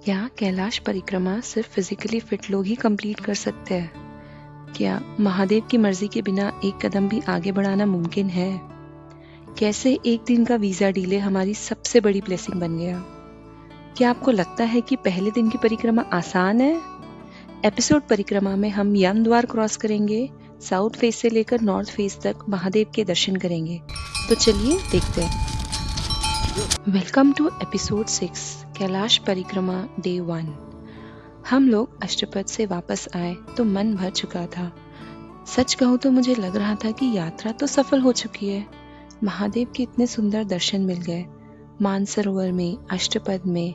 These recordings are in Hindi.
क्या कैलाश परिक्रमा सिर्फ फिजिकली फिट लोग ही कंप्लीट कर सकते हैं? क्या महादेव की मर्जी के बिना एक कदम भी आगे बढ़ाना मुमकिन है? कैसे एक दिन का वीजा डिले हमारी सबसे बड़ी ब्लेसिंग बन गया? क्या आपको लगता है कि पहले दिन की परिक्रमा आसान है? एपिसोड परिक्रमा में हम यम द्वार क्रॉस करेंगे, साउथ फेस से लेकर नॉर्थ फेस तक महादेव के दर्शन करेंगे। तो चलिए देखते हैं। वेलकम टू एपिसोड 6 कैलाश परिक्रमा डे 1। हम लोग अष्टपद से वापस आए तो मन भर चुका था। सच कहूँ तो मुझे लग रहा था कि यात्रा तो सफल हो चुकी है। महादेव के इतने सुंदर दर्शन मिल गए, मानसरोवर में, अष्टपद में,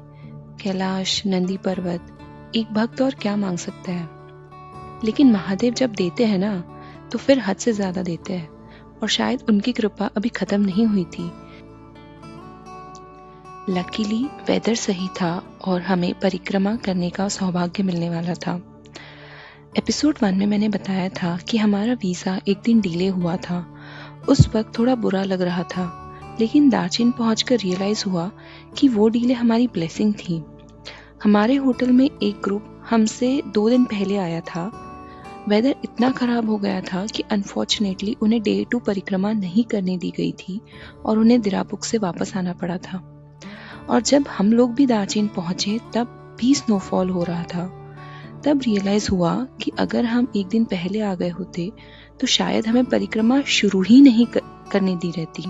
कैलाश, नंदी पर्वत। एक भक्त और क्या मांग सकता है? लेकिन महादेव जब देते हैं ना, तो फिर हद से ज्यादा देते हैं, और शायद उनकी कृपा अभी खत्म नहीं हुई थी। लकीली वेदर सही था और हमें परिक्रमा करने का सौभाग्य मिलने वाला था। एपिसोड 1 में मैंने बताया था कि हमारा वीज़ा एक दिन डिले हुआ था। उस वक्त थोड़ा बुरा लग रहा था, लेकिन दार्जिलिंग पहुंचकर रियलाइज हुआ कि वो डिले हमारी ब्लेसिंग थी। हमारे होटल में एक ग्रुप हमसे 2 दिन पहले आया था। वेदर इतना खराब हो गया था कि अनफॉर्चुनेटली उन्हें डे 2 परिक्रमा नहीं करने दी गई थी और उन्हें दिरापुक से वापस आना पड़ा था। और जब हम लोग भी दार्जिलिंग पहुंचे तब भी स्नोफॉल हो रहा था। तब रियलाइज हुआ कि अगर हम एक दिन पहले आ गए होते तो शायद हमें परिक्रमा शुरू ही नहीं करने दी रहती।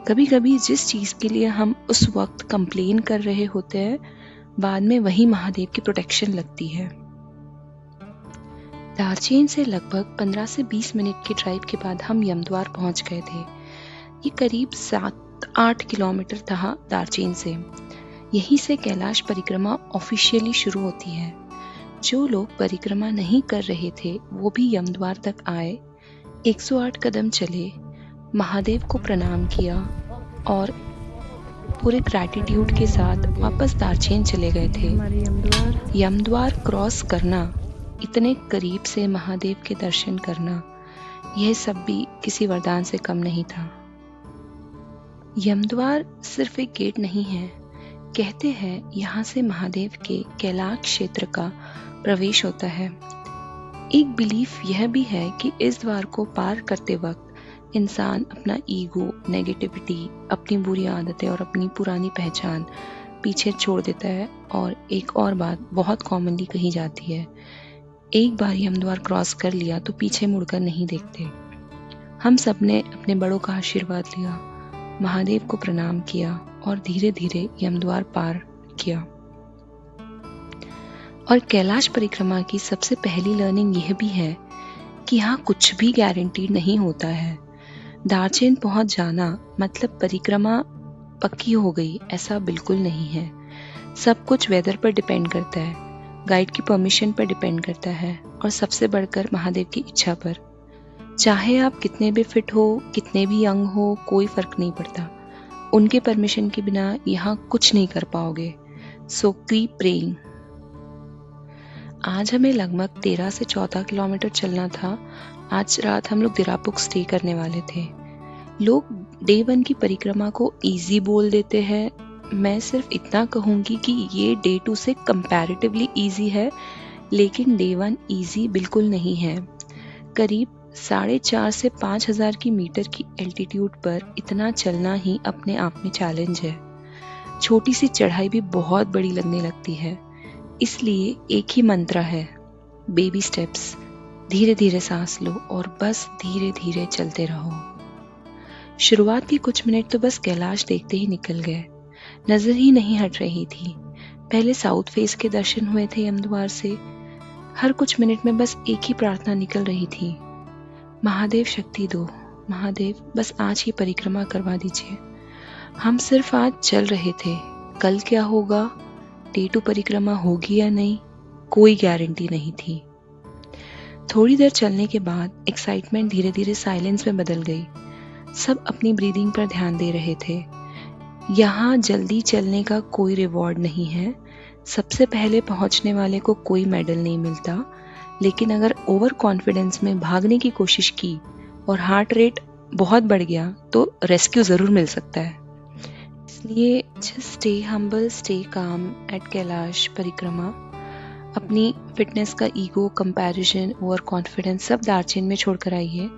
कभी कभी जिस चीज के लिए हम उस वक्त कंप्लेन कर रहे होते हैं, बाद में वही महादेव की प्रोटेक्शन लगती है। दार्जिलिंग से लगभग 15 से 20 मिनट की ड्राइव के बाद हम यमद्वार पहुंच गए थे। ये करीब 7-8 किलोमीटर था दार्जिलिंग से। यहीं से कैलाश परिक्रमा ऑफिशियली शुरू होती है। जो लोग परिक्रमा नहीं कर रहे थे वो भी यमद्वार तक आए, 108 कदम चले, महादेव को प्रणाम किया और पूरे ग्रैटिट्यूड के साथ वापस दार्जिलिंग चले गए थे। यमद्वार क्रॉस करना, इतने करीब से महादेव के दर्शन करना, यह सब भी किसी वरदान से कम नहीं था। यमद्वार सिर्फ एक गेट नहीं है। कहते हैं यहाँ से महादेव के कैलाश क्षेत्र का प्रवेश होता है। एक बिलीफ यह भी है कि इस द्वार को पार करते वक्त इंसान अपना ईगो, नेगेटिविटी, अपनी बुरी आदतें और अपनी पुरानी पहचान पीछे छोड़ देता है। और एक और बात बहुत कॉमनली कही जाती है, एक बार यमद्वार क्रॉस कर लिया तो पीछे मुड़कर नहीं देखते। हम सबने अपने बड़ों का आशीर्वाद लिया, महादेव को प्रणाम किया और धीरे धीरे यमद्वार पार किया। और कैलाश परिक्रमा की सबसे पहली लर्निंग यह भी है कि यहाँ कुछ भी गारंटीड नहीं होता है। दार्जिलिंग पहुंच जाना मतलब परिक्रमा पक्की हो गई, ऐसा बिल्कुल नहीं है। सब कुछ वेदर पर डिपेंड करता है, गाइड की परमिशन पर डिपेंड करता है, और सबसे बढ़कर महादेव की इच्छा पर। चाहे आप कितने भी फिट हो, कितने भी यंग हो, कोई फर्क नहीं पड़ता। उनके परमिशन के बिना यहाँ कुछ नहीं कर पाओगे। So keep praying. आज हमें लगभग 13 से 14 किलोमीटर चलना था। आज रात हम लोग दिरापुक स्टे करने वाले थे। लोग डे 1 की परिक्रमा को इजी बोल देते हैं। मैं सिर्फ इतना कहूँगी कि ये डे 2 से कंपैरेटिवली इजी है, लेकिन डे 1 इजी बिल्कुल नहीं है। करीब 4,500 से 5,000 की मीटर की एल्टीट्यूड पर इतना चलना ही अपने आप में चैलेंज है। छोटी सी चढ़ाई भी बहुत बड़ी लगने लगती है। इसलिए एक ही मंत्र है, बेबी स्टेप्स। धीरे धीरे सांस लो और बस धीरे धीरे चलते रहो। शुरुआत के कुछ मिनट तो बस कैलाश देखते ही निकल गए, नजर ही नहीं हट रही थी। पहले साउथ फेस के दर्शन हुए थे यमद्वार से। हर कुछ मिनट में बस एक ही प्रार्थना निकल रही थी, महादेव शक्ति दो, महादेव बस आज ही परिक्रमा करवा दीजिए। हम सिर्फ आज चल रहे थे, कल क्या होगा, डे 2 परिक्रमा होगी या नहीं, कोई गारंटी नहीं थी। थोड़ी देर चलने के बाद एक्साइटमेंट धीरे धीरे साइलेंस में बदल गई। सब अपनी ब्रीदिंग पर ध्यान दे रहे थे। यहाँ जल्दी चलने का कोई रिवॉर्ड नहीं है। सबसे पहले पहुंचने वाले को कोई मेडल नहीं मिलता, लेकिन अगर ओवर कॉन्फिडेंस में भागने की कोशिश की और हार्ट रेट बहुत बढ़ गया तो रेस्क्यू जरूर मिल सकता है। इसलिए just stay humble, stay calm at Kailash Parikrama. अपनी फिटनेस का ईगो, कंपैरिजन, ओवर कॉन्फिडेंस सब दार्जिलिंग में छोड़कर आइए।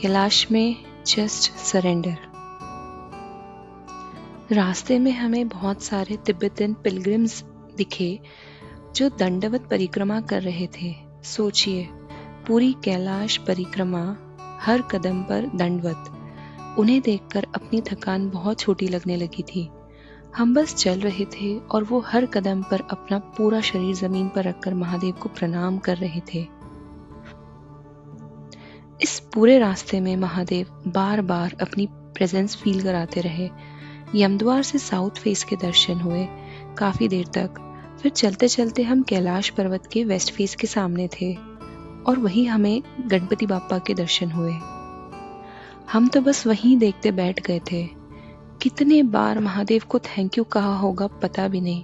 कैलाश में जस्ट सरेंडर। रास्ते में हमें बहुत सारे तिब्बतन पिलग्रिम्स दिखे जो दंडवत परिक्रमा कर रहे थे। सोचिए, पूरी कैलाश परिक्रमा, हर कदम पर दंडवत। उन्हें देखकर अपनी थकान बहुत छोटी लगने लगी थी। हम बस चल रहे थे और वो हर कदम पर अपना पूरा शरीर जमीन पर रखकर महादेव को प्रणाम कर रहे थे। इस पूरे रास्ते में महादेव बार बार अपनी प्रेजेंस फील कराते रहे। यमद्वार से साउथ फेस के दर्शन हुए काफी देर तक। फिर चलते चलते हम कैलाश पर्वत के वेस्ट फेस के सामने थे और वहीं हमें गणपति बाप्पा के दर्शन हुए। हम तो बस वहीं देखते बैठ गए थे। कितने बार महादेव को थैंक यू कहा होगा पता भी नहीं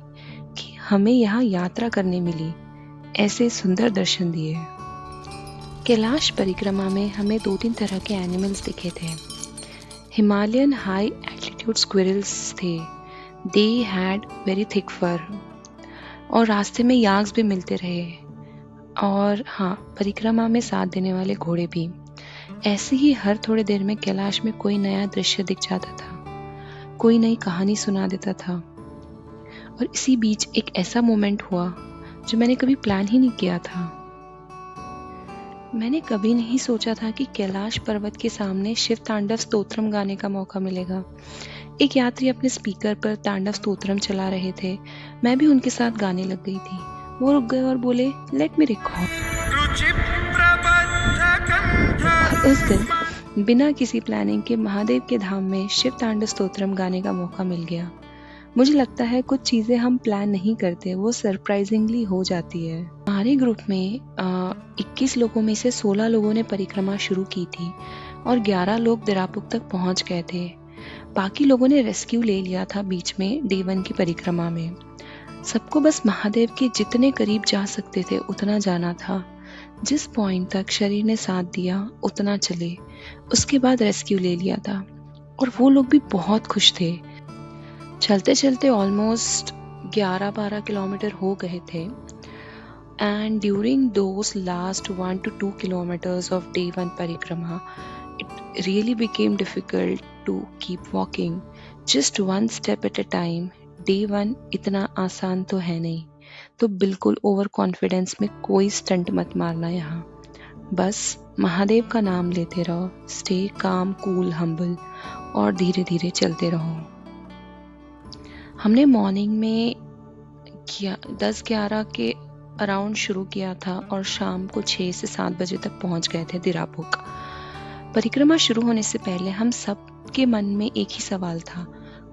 कि हमें यहाँ यात्रा करने मिली, ऐसे सुंदर दर्शन दिए। कैलाश परिक्रमा में हमें 2-3 तरह के एनिमल्स दिखे थे। हिमालयन हाई एल्टीट्यूड स्क्विरल्स थे। They had very thick fur. और रास्ते में याक्स भी मिलते रहे। और हाँ, परिक्रमा में साथ देने वाले घोड़े भी। ऐसे ही हर थोड़े देर में कैलाश में कोई नया दृश्य दिख जाता था, कोई नई कहानी सुना देता था। और इसी बीच एक ऐसा मोमेंट हुआ जो मैंने कभी प्लान ही नहीं किया था। मैंने कभी नहीं सोचा था कि कैलाश पर्वत के सामने शिव तांडव स्तोत्रम गाने का मौका मिलेगा। एक यात्री अपने स्पीकर पर तांडव स्तोत्रम चला रहे थे। मैं भी उनके साथ गाने लग गई थी। वो रुक गए और बोले, लेट मी रिकॉर्ड। और उस दिन बिना किसी प्लानिंग के महादेव के धाम में शिव तांडव स्तोत्रम गाने का मौका मिल गया। मुझे लगता है कुछ चीजें हम प्लान नहीं करते, वो सरप्राइजिंगली हो जाती है। हमारे ग्रुप में 21 लोगों में से 16 लोगों ने परिक्रमा शुरू की थी और 11 लोग दिरापुक तक पहुंच गए थे। बाकी लोगों ने रेस्क्यू ले लिया था बीच में डे 1 की परिक्रमा में। सबको बस महादेव के जितने करीब जा सकते थे उतना जाना था। जिस पॉइंट तक शरीर ने साथ दिया उतना चले। उसके बाद रेस्क्यू ले लिया था और वो लोग भी बहुत खुश थे। चलते चलते ऑलमोस्ट 11-12 किलोमीटर हो गए थे। And during those last 1 to 2 kilometers of day 1 परिक्रमा, it really became difficult to keep walking, just one step at a time. Day 1 इतना आसान तो है नहीं, तो बिल्कुल ओवर कॉन्फिडेंस में कोई स्टंट मत मारना यहाँ। बस महादेव का नाम लेते रहो, स्टे काम, कूल, हम्बल और धीरे धीरे चलते रहो। हमने मॉर्निंग में 10-11 के अराउंड शुरू किया था और शाम को 6 से 7 बजे तक पहुंच गए थे दिरापुक। परिक्रमा शुरू होने से पहले हम सब के मन में एक ही सवाल था,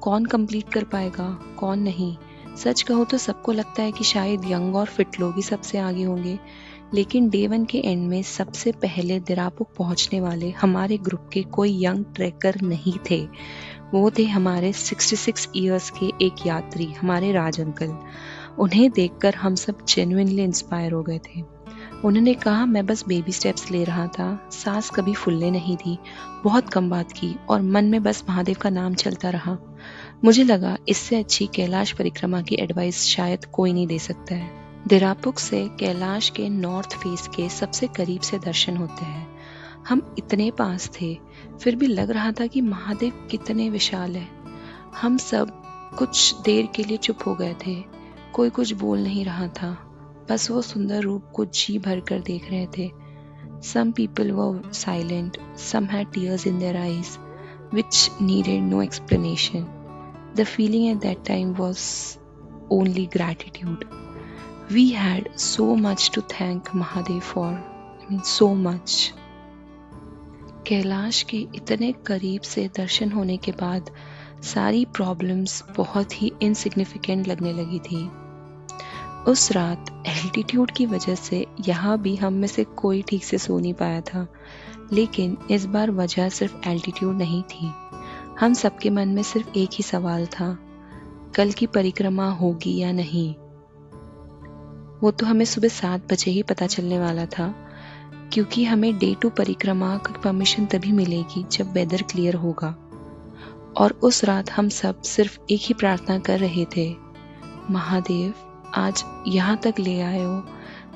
कौन कंप्लीट कर पाएगा, कौन नहीं। सच कहो तो सबको लगता है कि शायद यंग और फिट लोग ही सबसे आगे होंगे, लेकिन डे 1 के एंड में सबसे पहले दिरापुक पहुंचने वाले हमारे ग्रुप के कोई यंग ट्रैकर नहीं थे। वो थे हमारे 66 ईयर्स के एक यात्री, हमारे राज अंकल। उन्हें देखकर हम सब जेन्युइनली इंस्पायर हो गए थे। उन्होंने कहा, मैं बस बेबी स्टेप्स ले रहा था, सांस कभी फूलने नहीं दी, बहुत कम बात की और मन में बस महादेव का नाम चलता रहा। मुझे लगा इससे अच्छी कैलाश परिक्रमा की एडवाइस शायद कोई नहीं दे सकता है। दिरापुक से कैलाश के नॉर्थ फेस के सबसे करीब से दर्शन होते हैं। हम इतने पास थे, फिर भी लग रहा था कि महादेव कितने विशाल है। हम सब कुछ देर के लिए चुप हो गए थे। कोई कुछ बोल नहीं रहा था, बस वो सुंदर रूप को जी भर कर देख रहे थे। Some people were silent, some had tears in their eyes, which needed no explanation. The feeling at that time was only gratitude. We had so much to thank Mahadev for. So much. Kailash के इतने करीब से दर्शन होने के बाद सारी प्रॉब्लम्स बहुत ही इनसिग्निफिकेंट लगने लगी थी। उस रात एल्टीट्यूड की वजह से यहाँ भी हम में से कोई ठीक से सो नहीं पाया था, लेकिन इस बार वजह सिर्फ एल्टीट्यूड नहीं थी। हम सबके मन में सिर्फ एक ही सवाल था, कल की परिक्रमा होगी या नहीं। वो तो हमें सुबह 7 बजे ही पता चलने वाला था, क्योंकि हमें डे 2 परिक्रमा की परमिशन तभी मिलेगी जब वेदर क्लियर होगा। और उस रात हम सब सिर्फ एक ही प्रार्थना कर रहे थे, महादेव, आज यहाँ तक ले आए हो,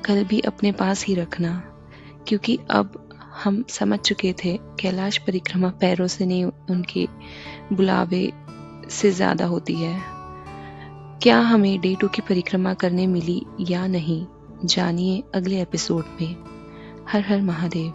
कल भी अपने पास ही रखना। क्योंकि अब हम समझ चुके थे कैलाश परिक्रमा पैरों से नहीं, उनके बुलावे से ज़्यादा होती है। क्या हमें डे 2 की परिक्रमा करने मिली या नहीं, जानिए अगले एपिसोड में। हर हर महादेव।